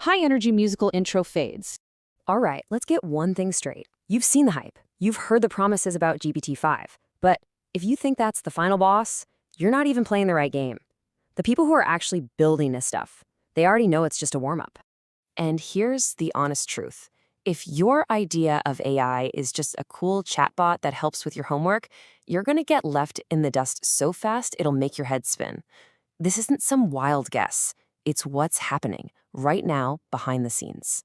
high-energy musical intro fades. All right, let's get one thing straight. You've seen the hype. You've heard the promises about GPT-5. But if you think that's the final boss, you're not even playing the right game. The people who are actually building this stuff, they already know it's just a warm-up. And here's the honest truth. If your idea of AI is just a cool chatbot that helps with your homework, you're going to get left in the dust so fast it'll make your head spin. This isn't some wild guess. It's what's happening right now behind the scenes.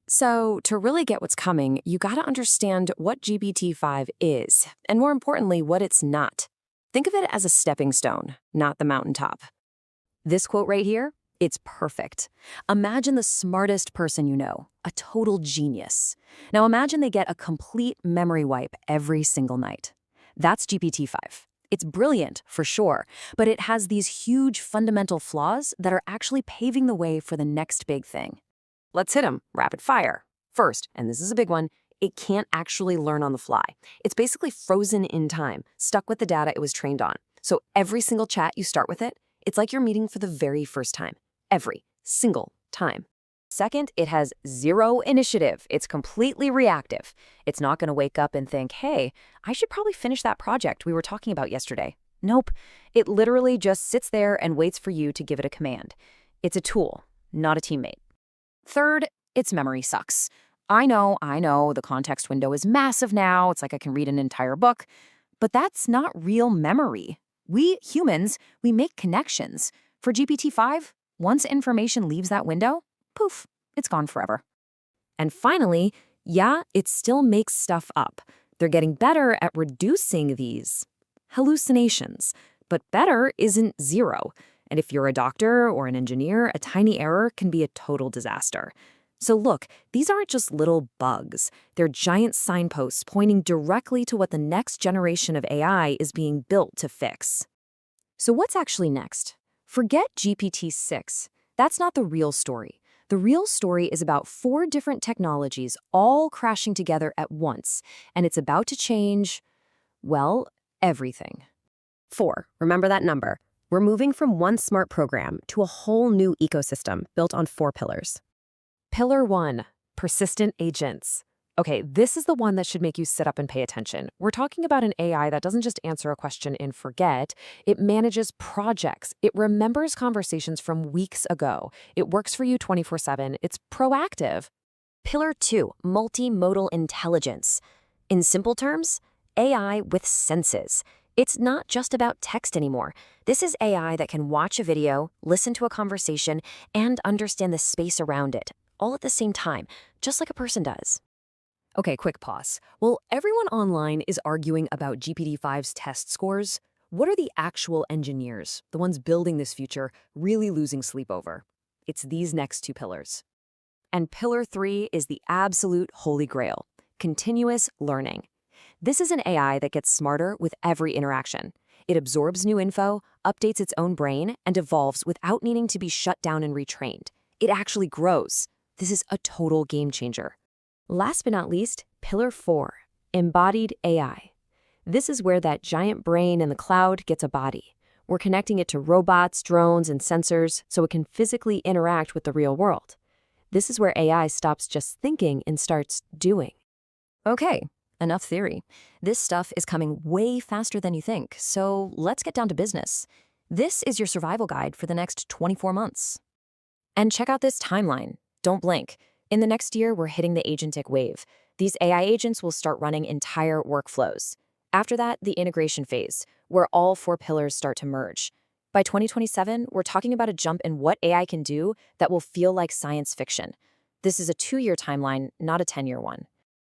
So, to really get what's coming, you gotta understand what GPT-5 is, and more importantly, what it's not. Think of it as a stepping stone, not the mountaintop. This quote right here, it's perfect. Imagine the smartest person you know, a total genius. Now imagine they get a complete memory wipe every single night. That's GPT-5. It's brilliant, for sure, but it has these huge fundamental flaws that are actually paving the way for the next big thing. Let's hit them, rapid fire. First, and this is a big one, it can't actually learn on the fly. It's basically frozen in time, stuck with the data it was trained on. So every single chat you start with it, it's like you're meeting for the very first time. Every single time. Second, it has zero initiative. It's completely reactive. It's not going to wake up and think, hey, I should probably finish that project we were talking about yesterday. Nope. It literally just sits there and waits for you to give it a command. It's a tool, not a teammate. Third, its memory sucks. I know, the context window is massive now. It's like I can read an entire book. But that's not real memory. We humans, we make connections. For GPT-5, once information leaves that window, poof, it's gone forever. And finally, yeah, it still makes stuff up. They're getting better at reducing these hallucinations. But better isn't zero. And if you're a doctor or an engineer, a tiny error can be a total disaster. So look, these aren't just little bugs. They're giant signposts pointing directly to what the next generation of AI is being built to fix. So what's actually next? Forget GPT-6. That's not the real story. The real story is about 4 different technologies all crashing together at once, and it's about to change, well, everything. 4, remember that number. We're moving from one smart program to a whole new ecosystem built on 4 pillars. Pillar 1, persistent agents. Okay, this is the one that should make you sit up and pay attention. We're talking about an AI that doesn't just answer a question and forget. It manages projects. It remembers conversations from weeks ago. It works for you 24/7. It's proactive. Pillar 2, multimodal intelligence. In simple terms, AI with senses. It's not just about text anymore. This is AI that can watch a video, listen to a conversation, and understand the space around it, all at the same time, just like a person does. Okay, quick pause. Well, everyone online is arguing about GPT-5's test scores. What are the actual engineers, the ones building this future, really losing sleep over? It's these next 2 pillars. And pillar 3 is the absolute holy grail, continuous learning. This is an AI that gets smarter with every interaction. It absorbs new info, updates its own brain, and evolves without needing to be shut down and retrained. It actually grows. This is a total game changer. Last but not least, pillar 4, embodied AI. This is where that giant brain in the cloud gets a body. We're connecting it to robots, drones, and sensors so it can physically interact with the real world. This is where AI stops just thinking and starts doing. Okay. Enough theory. This stuff is coming way faster than you think, so let's get down to business. This is your survival guide for the next 24 months. And check out this timeline. Don't blink. In the next year, we're hitting the agentic wave. These AI agents will start running entire workflows. After that, the integration phase, where all 4 pillars start to merge. By 2027, we're talking about a jump in what AI can do that will feel like science fiction. This is a 2-year timeline, not a 10-year one.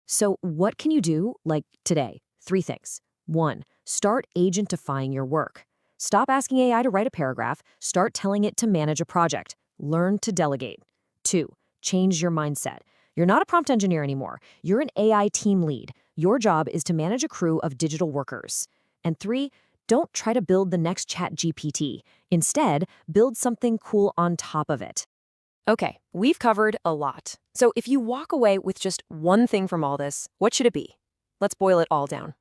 So what can you do, like today? 3 things. 1, start agentifying your work. Stop asking AI to write a paragraph. Start telling it to manage a project. Learn to delegate. 2, change your mindset. You're not a prompt engineer anymore. You're an AI team lead. Your job is to manage a crew of digital workers. And 3, don't try to build the next ChatGPT. Instead, build something cool on top of it. Okay, we've covered a lot. So if you walk away with just one thing from all this, what should it be? Let's boil it all down.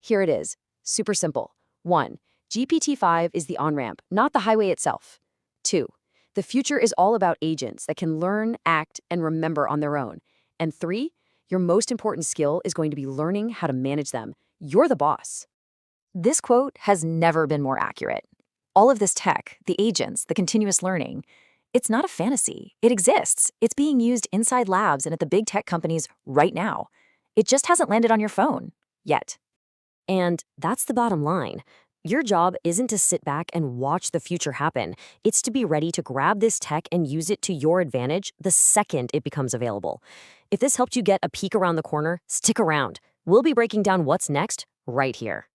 Here it is. Super simple. 1, GPT-5 is the on-ramp, not the highway itself. 2, The future is all about agents that can learn, act, and remember on their own. And 3, your most important skill is going to be learning how to manage them. You're the boss. This quote has never been more accurate. All of this tech, the agents, the continuous learning, it's not a fantasy. It exists. It's being used inside labs and at the big tech companies right now. It just hasn't landed on your phone yet. And that's the bottom line. Your job isn't to sit back and watch the future happen. It's to be ready to grab this tech and use it to your advantage the second it becomes available. If this helped you get a peek around the corner, stick around. We'll be breaking down what's next right here.